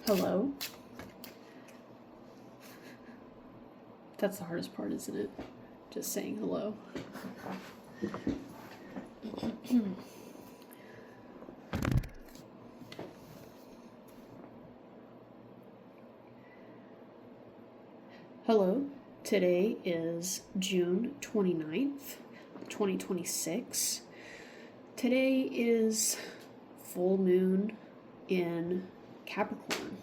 Hello. That's the hardest part, isn't it? Just saying hello. Hello. Today is June 29th, 2026. Today is full moon in Capricorn.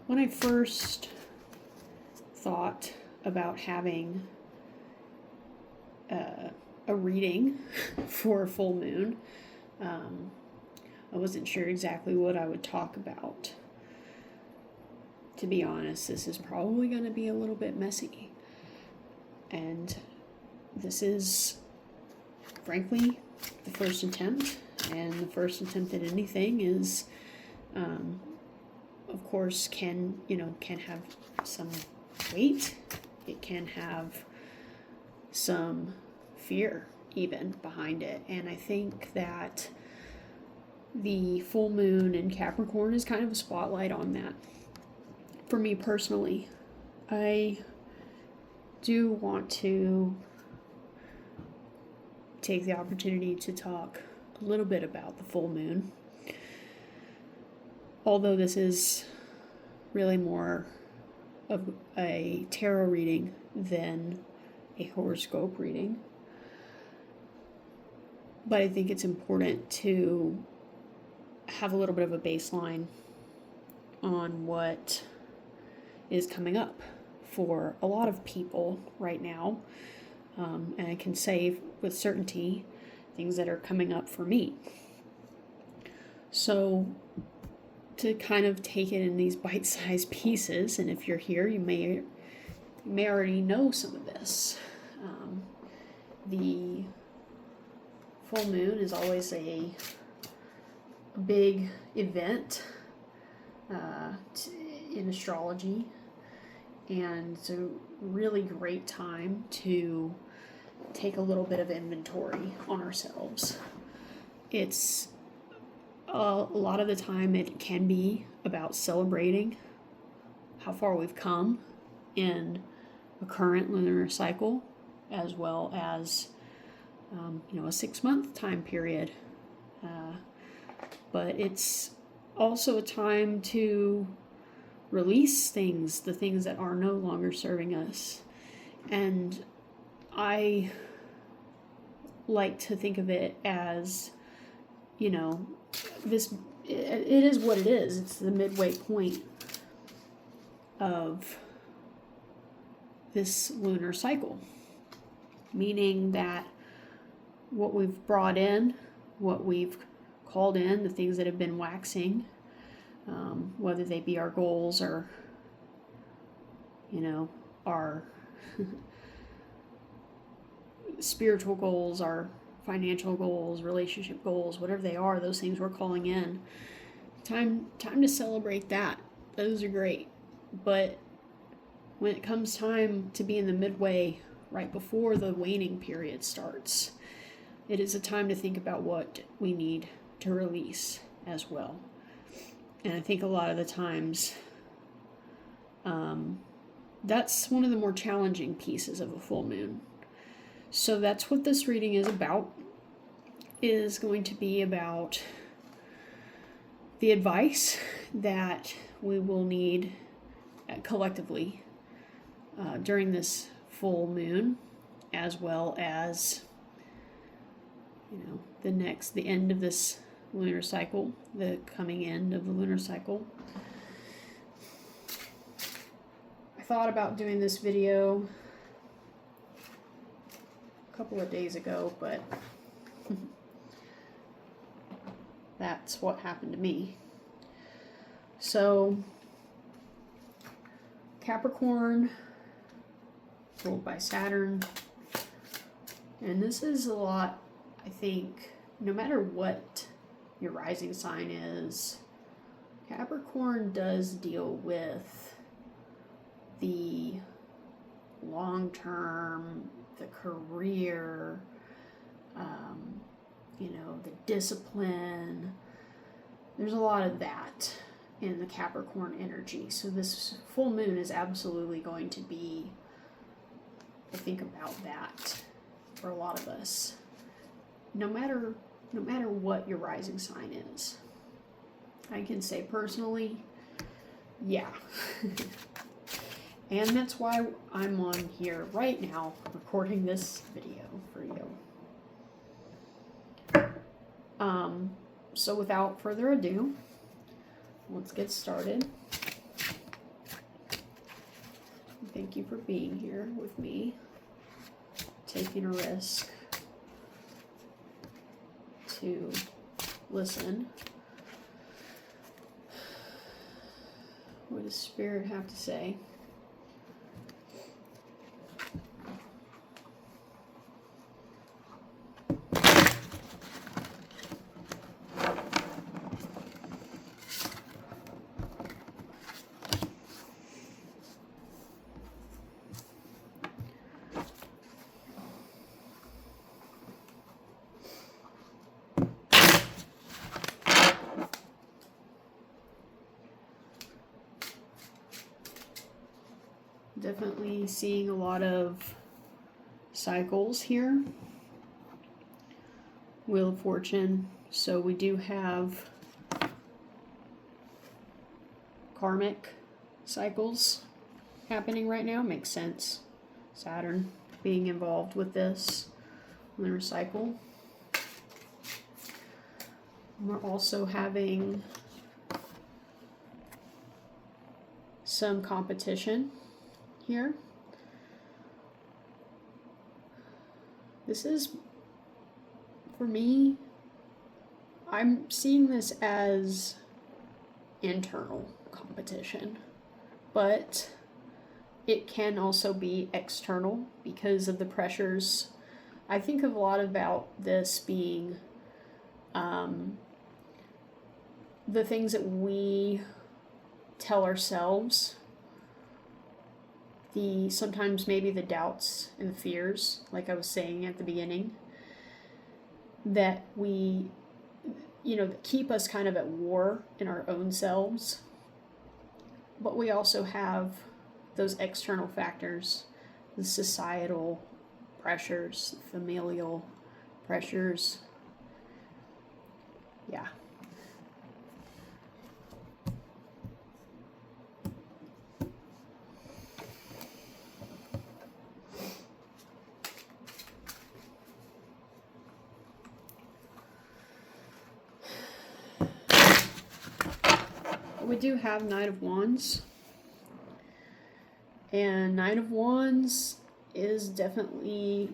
When I first thought about having a reading for a full moon, I wasn't sure exactly what I would talk about. To be honest, this is probably going to be a little bit messy. And this is, frankly, the first attempt. And the first attempt at anything is, of course, can have some weight. It can have some fear even behind it. And I think that the full moon in Capricorn is kind of a spotlight on that. For me personally, I do want to take the opportunity to talk a little bit about the full moon. Although this is really more of a tarot reading than a horoscope reading. But I think it's important to have a little bit of a baseline on what is coming up for a lot of people right now. And I can say with certainty things that are coming up for me. So to kind of take it in these bite-sized pieces, and if you're here, you may already know some of this. The full moon is always a big event in astrology, and it's a really great time to take a little bit of inventory on ourselves. It's a lot of the time it can be about celebrating how far we've come in a current lunar cycle, as well as a 6-month time period. But it's also a time to release things, the things that are no longer serving us. And I like to think of it as, it is what it is. It's the midway point of this lunar cycle. Meaning that what we've brought in, what we've called in, the things that have been waxing, whether they be our goals or, our spiritual goals, our financial goals, relationship goals, whatever they are, those things we're calling in. Time to celebrate that. Those are great. But when it comes time to be in the midway, right before the waning period starts, it is a time to think about what we need to release as well. And I think a lot of the times that's one of the more challenging pieces of a full moon. So that's what this reading is about. It is going to be about the advice that we will need collectively during this full moon, as well as the end of this lunar cycle, the coming end of the lunar cycle. I thought about doing this video a couple of days ago, but that's what happened to me. So, Capricorn, ruled by Saturn, and this is a lot, I think, no matter what your rising sign is, Capricorn does deal with the long term, the career, the discipline. There's a lot of that in the Capricorn energy. So this full moon is absolutely going to be, I think, about that for a lot of us. No matter what your rising sign is. I can say personally, yeah. And that's why I'm on here right now recording this video for you. So without further ado, let's get started. Thank you for being here with me, taking a risk to listen. What does Spirit have to say? Definitely seeing a lot of cycles here. Wheel of Fortune. So we do have karmic cycles happening right now. Makes sense. Saturn being involved with this lunar cycle. We're also having some competition here. This is, for me, I'm seeing this as internal competition, but it can also be external because of the pressures. I think a lot about this being the things that we tell ourselves, sometimes maybe the doubts and the fears, like I was saying at the beginning, that we, that keep us kind of at war in our own selves. But we also have those external factors, the societal pressures, familial pressures. Yeah. We do have Knight of Wands, and Knight of Wands is definitely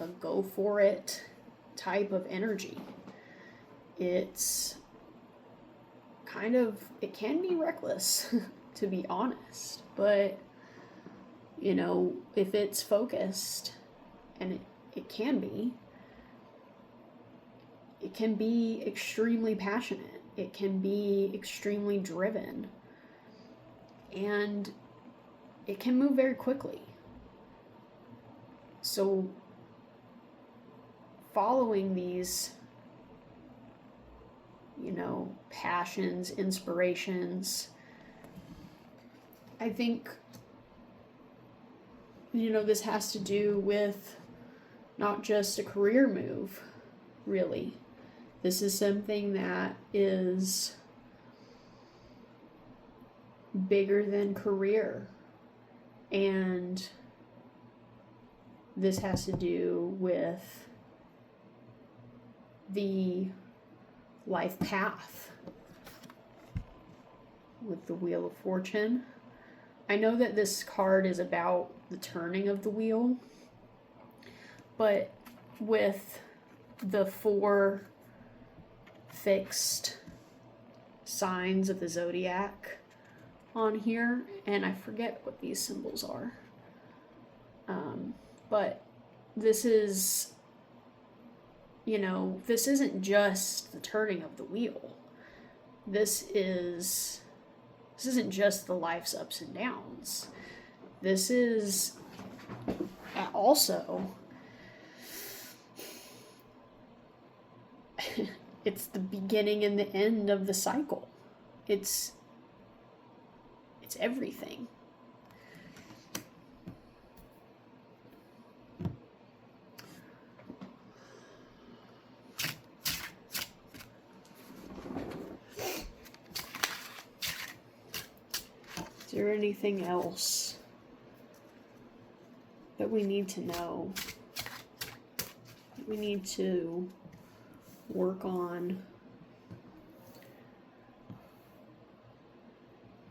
a go for it type of energy. It's kind of, it can be reckless to be honest, but if it's focused, and it can be extremely passionate. It can be extremely driven, and it can move very quickly. So following these, passions, inspirations, I think, this has to do with not just a career move, really. This is something that is bigger than career. And this has to do with the life path with the Wheel of Fortune. I know that this card is about the turning of the wheel, but with the 4 fixed signs of the zodiac on here, and I forget what these symbols are, but this is, this isn't just the turning of the wheel. This isn't just the life's ups and downs. This is also it's the beginning and the end of the cycle. It's everything. Is there anything else that we need to know? That we need to work on?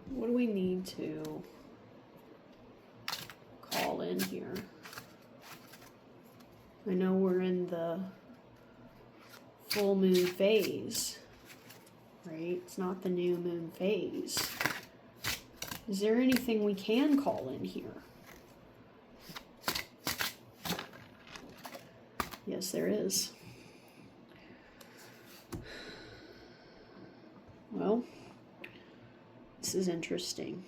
What do we need to call in here? I know we're in the full moon phase, right? It's not the new moon phase. Is there anything we can call in here? Yes, there is. Well, this is interesting.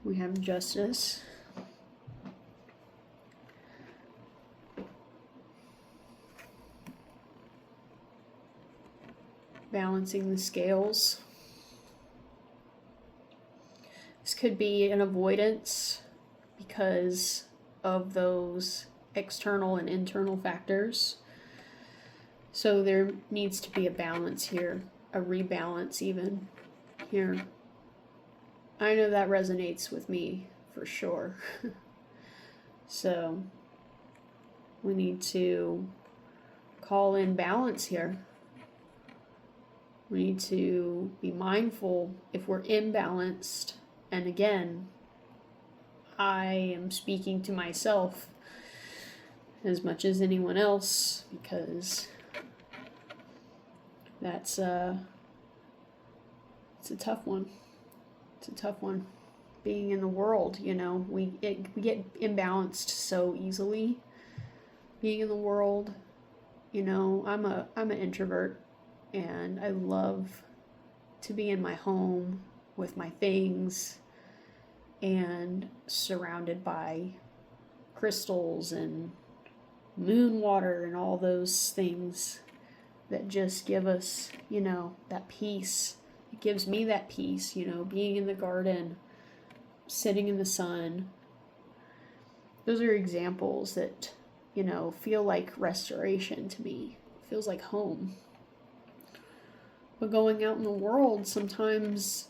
We have justice. Balancing the scales. This could be an avoidance because of those external and internal factors. So there needs to be a balance here, a rebalance even here. I know that resonates with me for sure. So we need to call in balance here. We need to be mindful if we're imbalanced. And again, I am speaking to myself as much as anyone else, because it's a tough one. It's a tough one. Being in the world, you know, we get imbalanced so easily. Being in the world, you know, I'm an introvert, and I love to be in my home with my things and surrounded by crystals and moon water and all those things that just give us, you know, that peace. It gives me that peace, you know, being in the garden, sitting in the sun. Those are examples that, you know, feel like restoration to me. It feels like home. But going out in the world, sometimes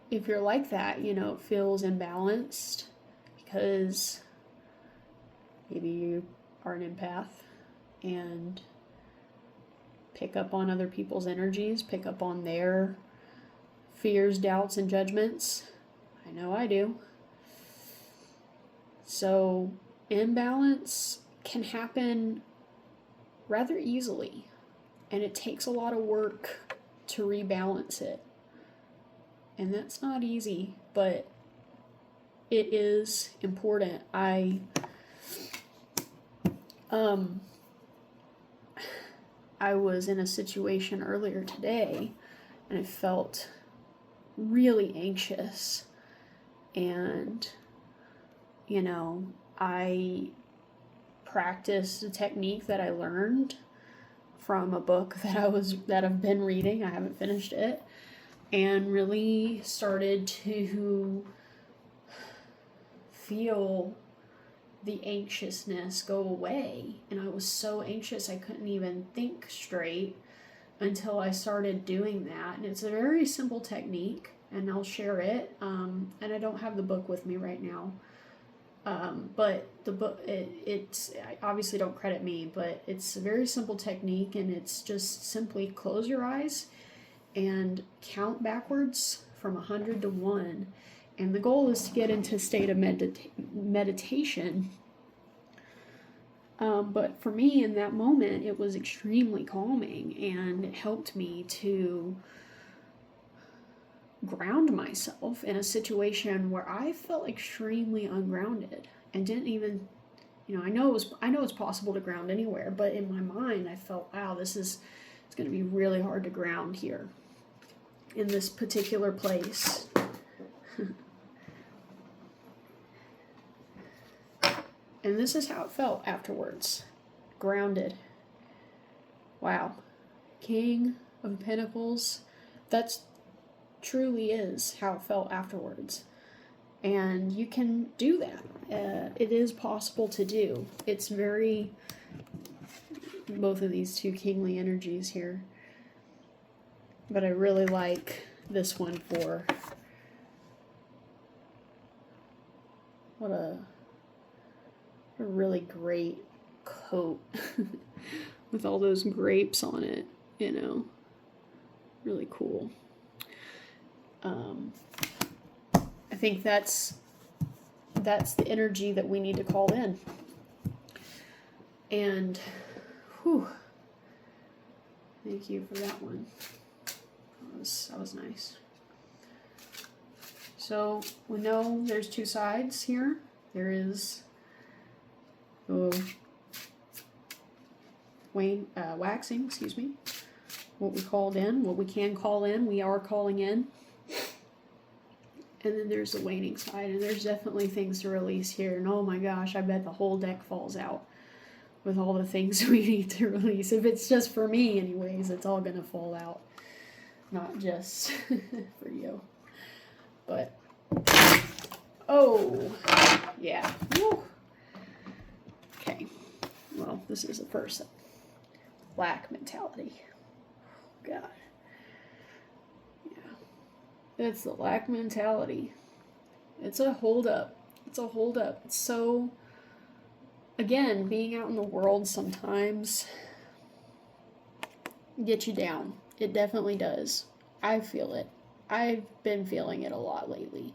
if you're like that, you know, it feels imbalanced because maybe you are an empath and pick up on other people's energies, pick up on their fears, doubts, and judgments. I know I do. So imbalance can happen rather easily, and it takes a lot of work to rebalance it. And that's not easy, but it is important. I was in a situation earlier today, and I felt really anxious. And, you know, I practiced a technique that I learned from a book that I've been reading. I haven't finished it. And really started to feel the anxiousness go away. And I was so anxious I couldn't even think straight until I started doing that. And it's a very simple technique, and I'll share it. And I don't have the book with me right now. But the book, it's I obviously don't credit me, but it's a very simple technique, and it's just simply close your eyes and count backwards from 100 to 1. And the goal is to get into a state of meditation. But for me in that moment, it was extremely calming, and it helped me to ground myself in a situation where I felt extremely ungrounded and didn't even, you know, I know it's possible to ground anywhere, but in my mind I felt, wow, it's going to be really hard to ground here in this particular place. And this is how it felt afterwards. Grounded. Wow. King of Pentacles. That's truly is how it felt afterwards. And you can do that. It is possible to do. It's very, both of these two kingly energies here. But I really like this one for, what a really great coat with all those grapes on it, you know. Really cool. I think that's the energy that we need to call in. And whew, thank you for that one. That was nice. So we know there's two sides here. There is waxing, excuse me. What we called in, what we can call in, we are calling in. And then there's the waning side, and there's definitely things to release here. And oh my gosh, I bet the whole deck falls out with all the things we need to release. If it's just for me anyways, it's all gonna fall out. Not just for you. But, oh, yeah. Woo. Okay, well, this is the first lack mentality. God. It's the lack mentality. It's a hold up. It's a hold up. It's so, again, being out in the world sometimes gets you down. It definitely does. I feel it. I've been feeling it a lot lately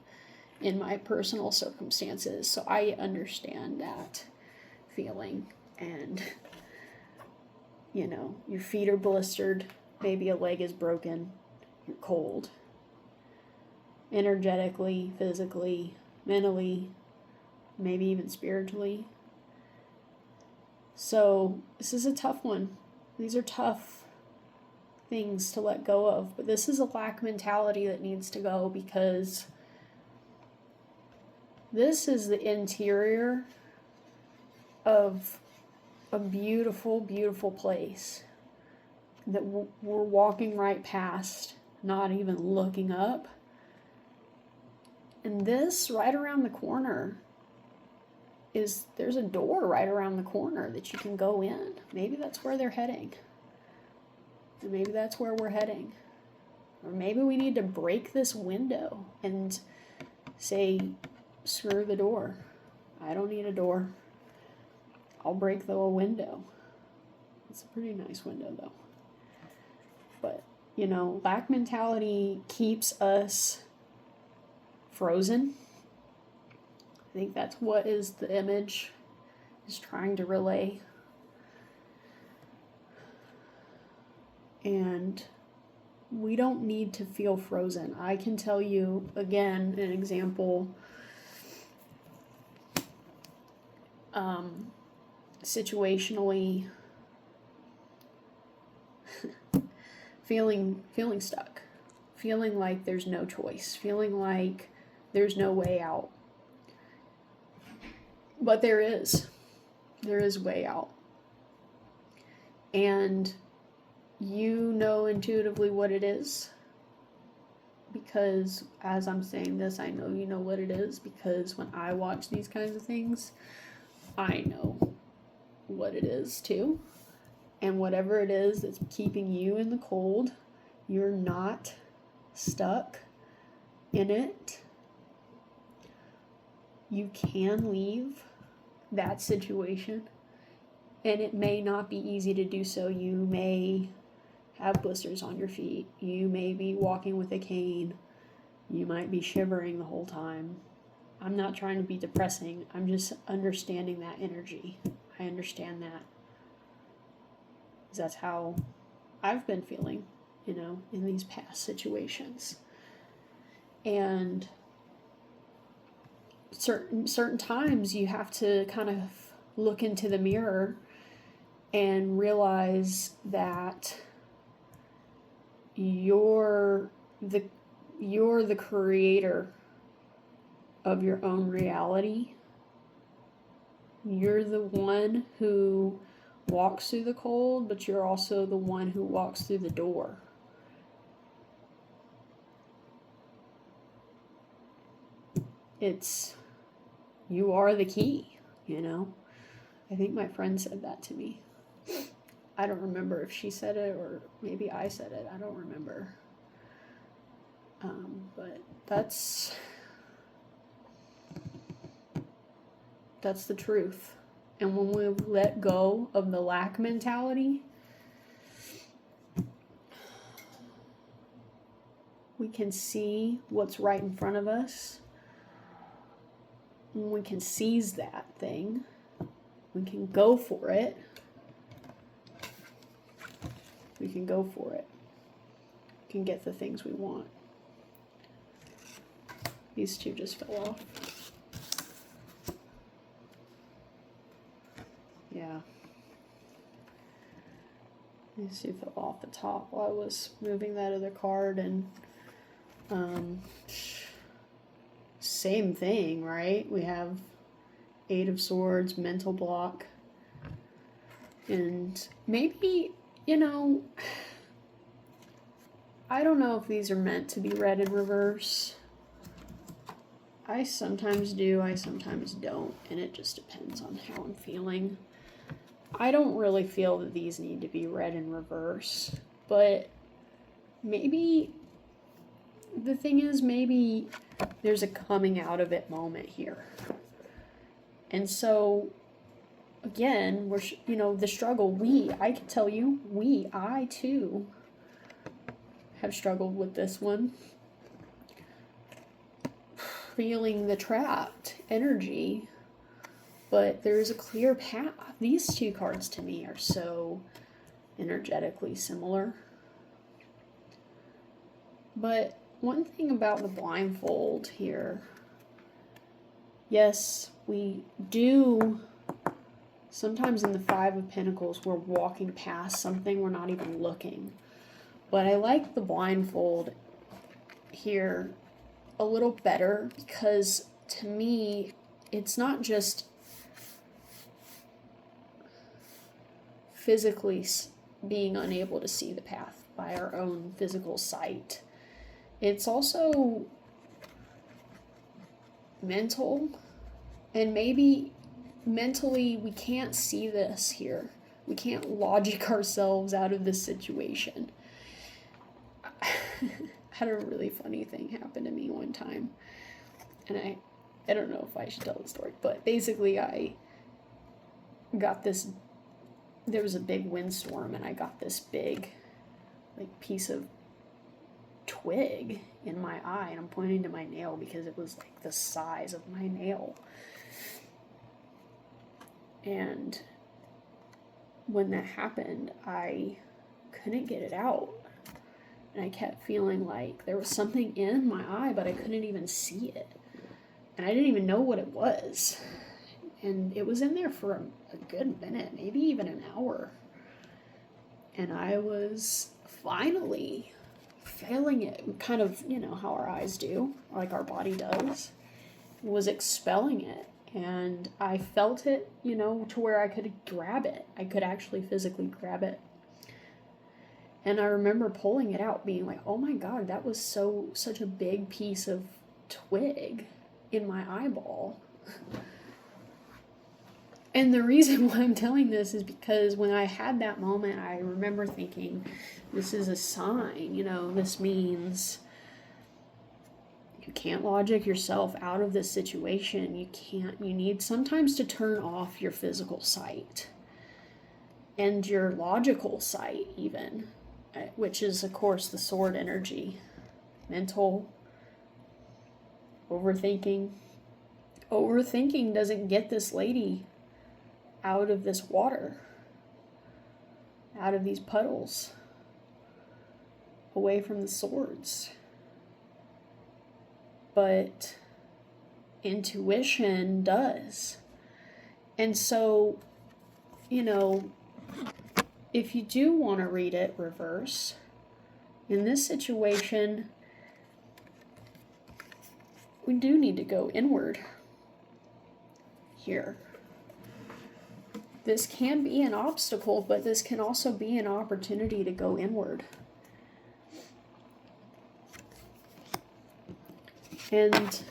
in my personal circumstances. So I understand that feeling. And, you know, your feet are blistered. Maybe a leg is broken. You're cold. Energetically, physically, mentally, maybe even spiritually. So this is a tough one. These are tough things to let go of, but this is a lack mentality that needs to go, because this is the interior of a beautiful, beautiful place that we're walking right past, not even looking up. And this, right around the corner, there's a door right around the corner that you can go in. Maybe that's where they're heading. Or maybe that's where we're heading. Or maybe we need to break this window and say, screw the door. I don't need a door. I'll break the window. It's a pretty nice window, though. But, you know, lack mentality keeps us frozen. I think that's what is the image is trying to relay. And we don't need to feel frozen. I can tell you, again, an example. Situationally, feeling stuck, feeling like there's no choice, feeling like there's no way out. But there is way out. And you know intuitively what it is. Because as I'm saying this, I know you know what it is, because when I watch these kinds of things, I know what it is too. And whatever it is that's keeping you in the cold, you're not stuck in it. You can leave that situation, and it may not be easy to do so. You may have blisters on your feet. You may be walking with a cane. You might be shivering the whole time. I'm not trying to be depressing. I'm just understanding that energy. I understand that. That's how I've been feeling, you know, in these past situations. And certain times you have to kind of look into the mirror and realize that you're the creator of your own reality. You're the one who walks through the cold, but you're also the one who walks through the door. It's, you are the key, you know? I think my friend said that to me. I don't remember if she said it or maybe I said it. I don't remember. But that's the truth. And when we let go of the lack mentality, we can see what's right in front of us. And we can seize that thing. We can go for it. We can go for it. We can get the things we want. These two just fell off. Yeah. These two fell off the top while I was moving that other card, and same thing, right? We have Eight of Swords, mental block. And maybe, you know, I don't know if these are meant to be read in reverse. I sometimes do, I sometimes don't, and it just depends on how I'm feeling. I don't really feel that these need to be read in reverse, but maybe, the thing is, maybe there's a coming out of it moment here. And so, again, we're, you know, the struggle, I can tell you, I too have struggled with this one. Feeling the trapped energy, but there's a clear path. These two cards to me are so energetically similar. But one thing about the blindfold here, yes, we do, sometimes in the Five of Pentacles, we're walking past something, we're not even looking. But I like the blindfold here a little better, because to me, it's not just physically being unable to see the path by our own physical sight. It's also mental, and maybe mentally we can't see this here. We can't logic ourselves out of this situation. Had a really funny thing happen to me one time, and I don't know if I should tell the story, but basically I got this, there was a big windstorm, and I got this big like piece of twig in my eye, and I'm pointing to my nail because it was like the size of my nail. And when that happened, I couldn't get it out. And I kept feeling like there was something in my eye, but I couldn't even see it. And I didn't even know what it was. And it was in there for a good minute, maybe even an hour. And I was finally feeling it, kind of, you know, how our eyes do, like our body does, was expelling it. And I felt it, you know, to where I could grab it. I could actually physically grab it. And I remember pulling it out, being like, oh my God, that was such a big piece of twig in my eyeball. And the reason why I'm telling this is because when I had that moment, I remember thinking, this is a sign, you know, this means you can't logic yourself out of this situation. You need sometimes to turn off your physical sight and your logical sight even, which is, of course, the sword energy. Mental, overthinking. Overthinking doesn't get this lady out of this water, out of these puddles, away from the swords. But intuition does. And so, you know, if you do want to read it reverse, in this situation, we do need to go inward here. this can be an obstacle, but this can also be an opportunity to go inward. And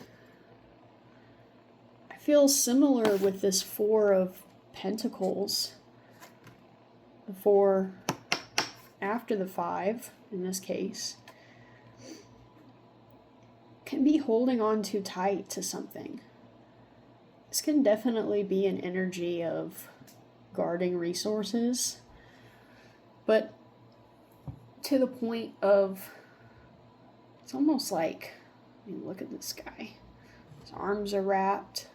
I feel similar with this Four of Pentacles. The 4 after the 5, in this case, can be holding on too tight to something. This can definitely be an energy of guarding resources, but to the point of, it's almost like, I mean, look at this guy. His arms are wrapped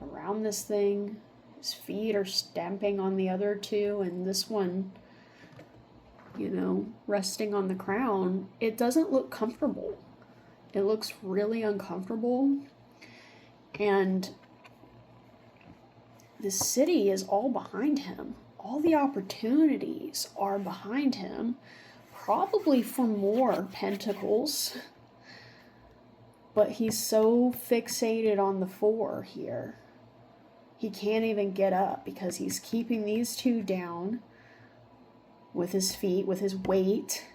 around this thing. His feet are stamping on the other two, and this one, you know, resting on the crown. It doesn't look comfortable. It looks really uncomfortable. And the city is all behind him. All the opportunities are behind him, probably for more pentacles. But he's so fixated on the 4 here. He can't even get up because he's keeping these two down with his feet, with his weight.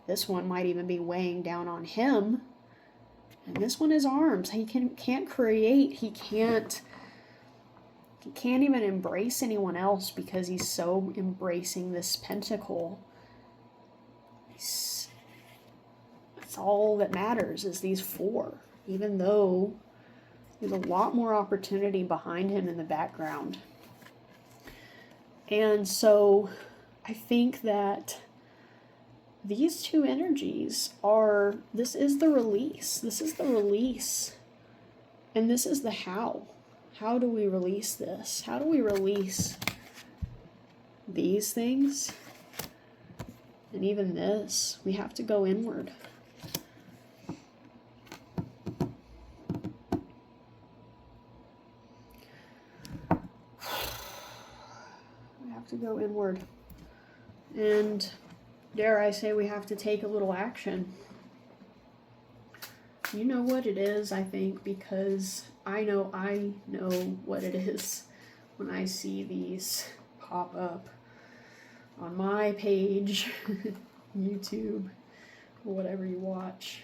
This one might even be weighing down on him. And this one is arms. He can't create. He can't even embrace anyone else because he's so embracing this pentacle. That's all that matters, is these 4. Even though there's a lot more opportunity behind him in the background. And so I think that these two energies are, this is the release. This is the release. And this is the how. How do we release this? How do we release these things? And even this, we have to go inward. We have to go inward. And dare I say, we have to take a little action. You know what it is, I think, because I know what it is when I see these pop up on my page, YouTube, or whatever you watch.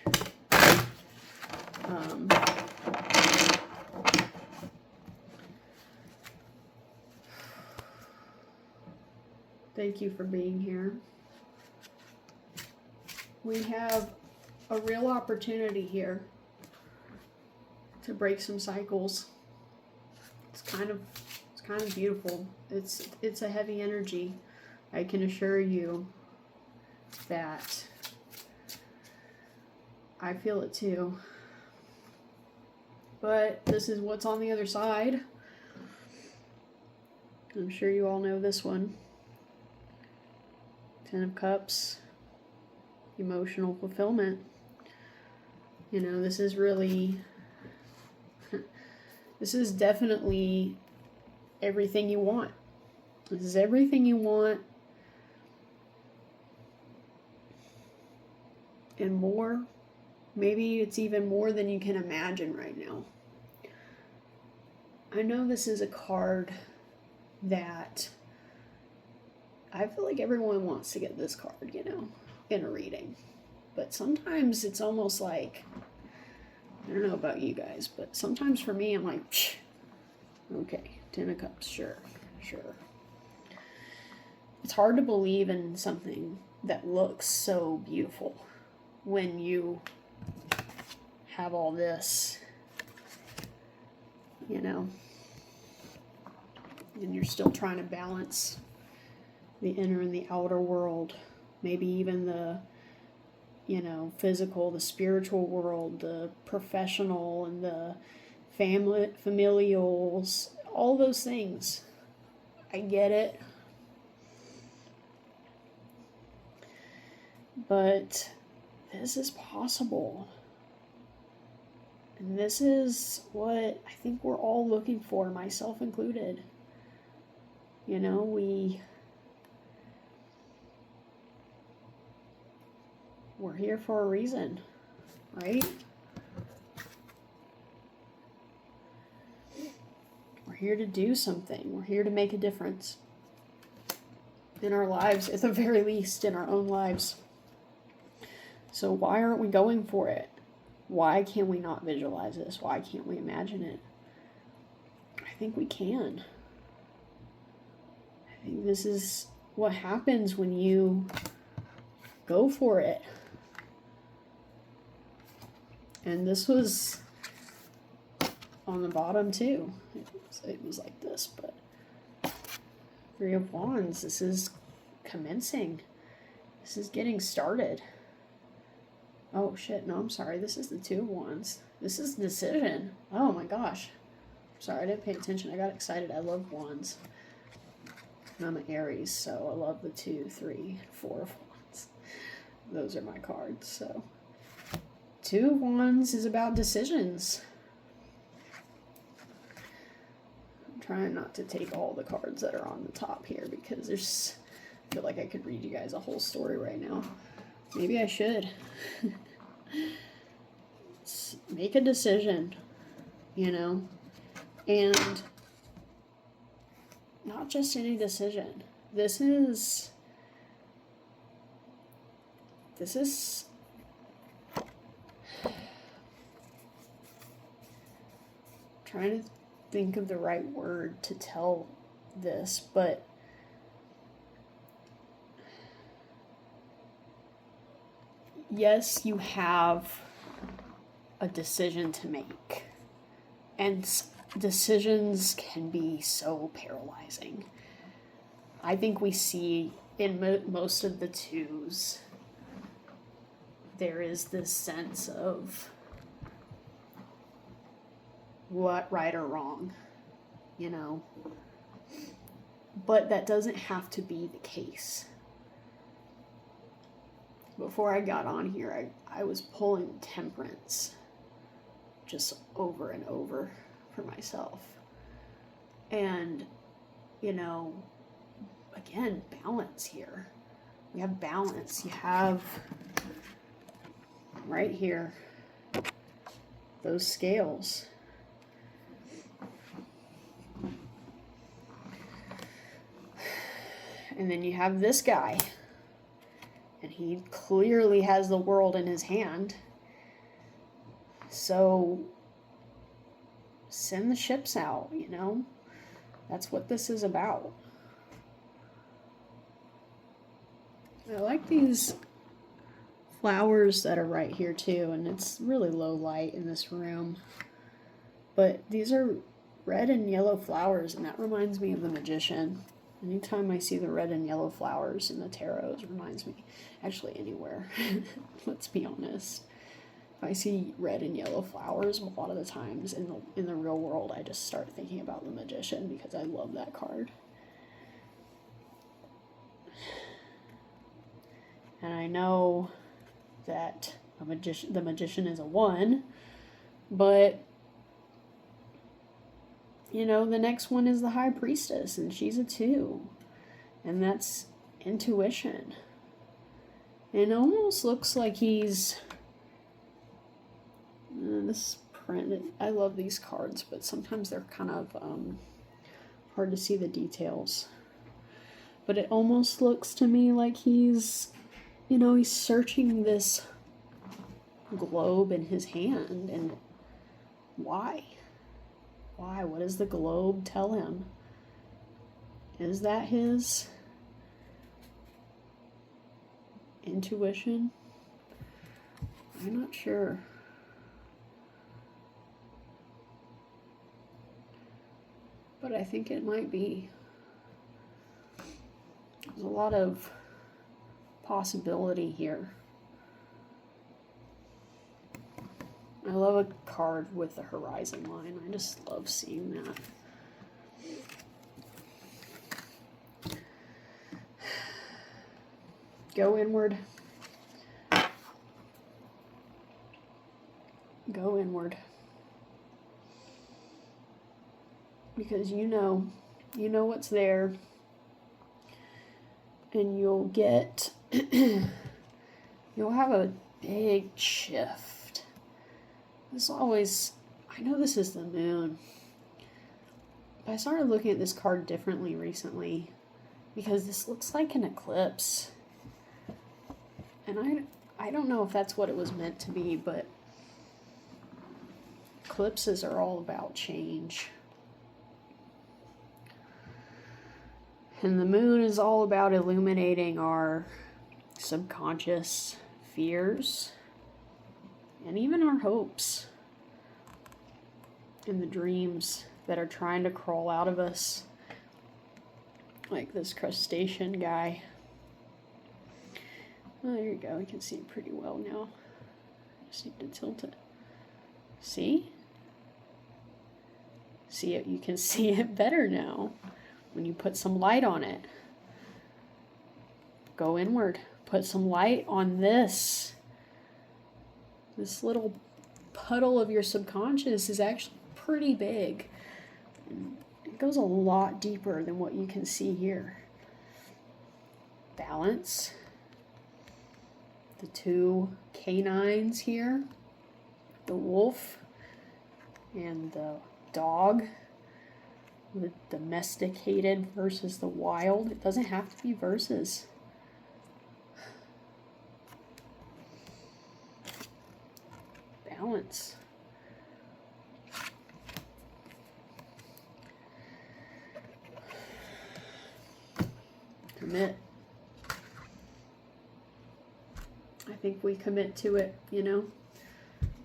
Thank you for being here. We have a real opportunity here to break some cycles. It's kind of beautiful. It's a heavy energy. I can assure you that I feel it too. But this is what's on the other side. I'm sure you all know this one. 10 of Cups. Emotional fulfillment. You know, this is really, this is definitely everything you want. This is everything you want and more. Maybe it's even more than you can imagine right now. I know this is a card that I feel like everyone wants to get this card, you know, in a reading. But sometimes it's almost like, I don't know about you guys, but sometimes for me, I'm like, psh, okay, 10 of Cups, sure. It's hard to believe in something that looks so beautiful when you have all this, you know, and you're still trying to balance the inner and the outer world, maybe even the, you know, physical, the spiritual world, the professional, and the familials, all those things. I get it. But this is possible. And this is what I think we're all looking for, myself included. You know, we're here for a reason, right? We're here to do something. We're here to make a difference in our lives, at the very least, in our own lives. So why aren't we going for it? Why can we not visualize this? Why can't we imagine it? I think we can. I think this is what happens when you go for it. And this was on the bottom too. It was like this, but Three of Wands, this is commencing. This is getting started. Oh shit, no, I'm sorry. This is the Two of Wands. This is decision. Oh my gosh. Sorry, I didn't pay attention. I got excited. I love wands. And I'm an Aries, so I love the 2, 3, 4 of Wands. Those are my cards, so. Two of Wands is about decisions. I'm trying not to take all the cards that are on the top here because there's, I feel like I could read you guys a whole story right now. Maybe I should. Make a decision, you know, and not just any decision. This is trying to think of the right word to tell this, but yes, you have a decision to make, and decisions can be so paralyzing. I think we see in most of the twos, there is this sense of what right or wrong, you know, but that doesn't have to be the case. Before I got on here, I was pulling Temperance just over and over for myself. And, you know, again, balance here. We have balance. You have right here those scales. And then you have this guy. And he clearly has the world in his hand. So send the ships out, you know? That's what this is about. I like these flowers that are right here too, and it's really low light in this room. But these are red and yellow flowers, and that reminds me of the Magician. Anytime I see the red and yellow flowers in the tarot, it reminds me, actually anywhere, let's be honest. If I see red and yellow flowers, a lot of the times in the real world, I just start thinking about the Magician because I love that card. And I know that the Magician is a 1, but you know, the next one is the High Priestess, and she's a 2. And that's intuition. It almost looks like he's... this print, I love these cards, but sometimes they're kind of hard to see the details. But it almost looks to me like he's, you know, he's searching this globe in his hand. And why? Why? What does the globe tell him? Is that his intuition? I'm not sure. But I think it might be. There's a lot of possibility here. I love a card with the horizon line. I just love seeing that. Go inward. Go inward. Because you know what's there. And you'll get, you'll have a big shift. This always, I know this is the moon, I started looking at this card differently recently because this looks like an eclipse. And I don't know if that's what it was meant to be, but eclipses are all about change. And the moon is all about illuminating our subconscious fears and even our hopes and the dreams that are trying to crawl out of us, like this crustacean guy. Oh, there you go. You can see it pretty well now. Just need to tilt it. See? See it? You can see it better now when you put some light on it. Go inward. Put some light on this. This little puddle of your subconscious is actually pretty big. It goes a lot deeper than what you can see here. Balance. The two canines here. The wolf and the dog. The domesticated versus the wild. It doesn't have to be versus. Balance. Commit. I think we commit to it, you know?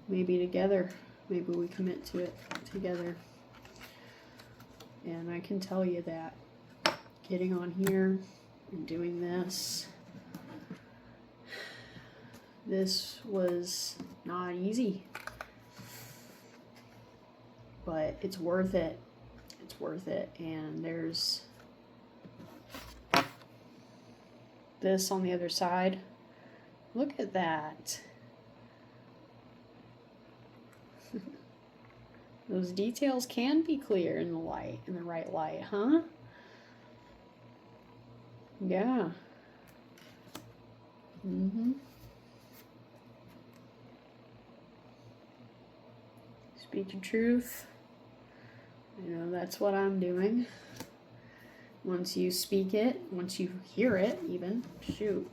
Maybe together. Maybe we commit to it together. And I can tell you that getting on here and doing this was not easy. But it's worth it. It's worth it. And there's this on the other side. Look at that. Those details can be clear in the light, in the right light, huh? Yeah. Speak your truth. You know, that's what I'm doing. Once you speak it, once you hear it, even, shoot.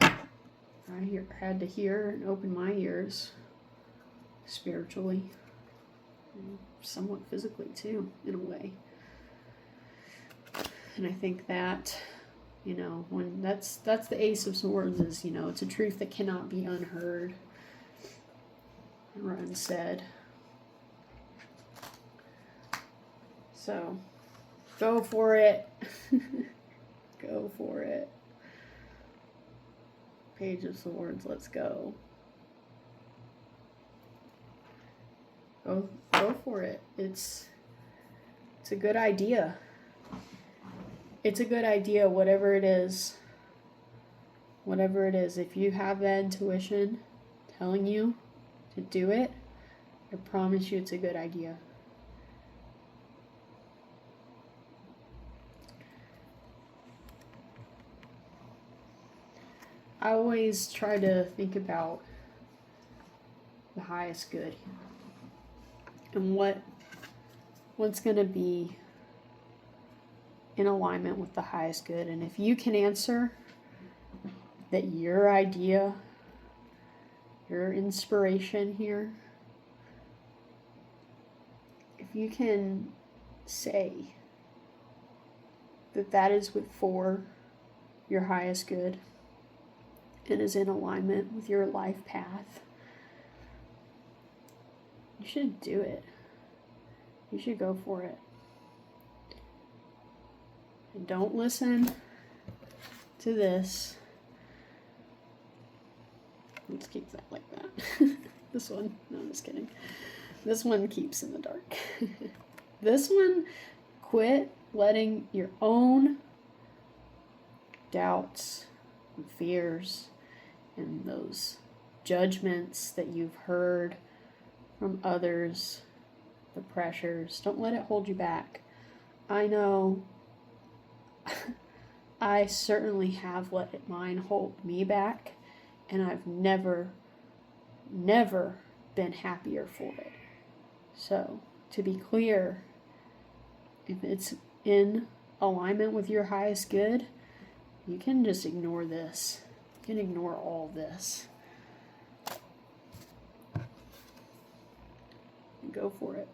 I had to hear and open my ears spiritually, and somewhat physically too, in a way. And I think that, you know, when that's the Ace of Swords is, you know, it's a truth that cannot be unheard or unsaid. So, go for it. Go for it. Page of Swords, let's go. Go for it. It's a good idea. It's a good idea, whatever it is. Whatever it is. If you have that intuition telling you to do it, I promise you it's a good idea. I always try to think about the highest good and what's going to be in alignment with the highest good. And if you can answer that your idea, your inspiration here, if you can say that that is for your highest good, it is in alignment with your life path, you should do it. You should go for it. And don't listen to this. Let's keep that like that. This one, no, I'm just kidding. This one keeps in the dark. This one, quit letting your own doubts and fears and those judgments that you've heard from others, the pressures, don't let it hold you back. I know I certainly have let mine hold me back, and I've never been happier for it. So, to be clear, If it's in alignment with your highest good, you can just ignore this. You can ignore all this. Go for it.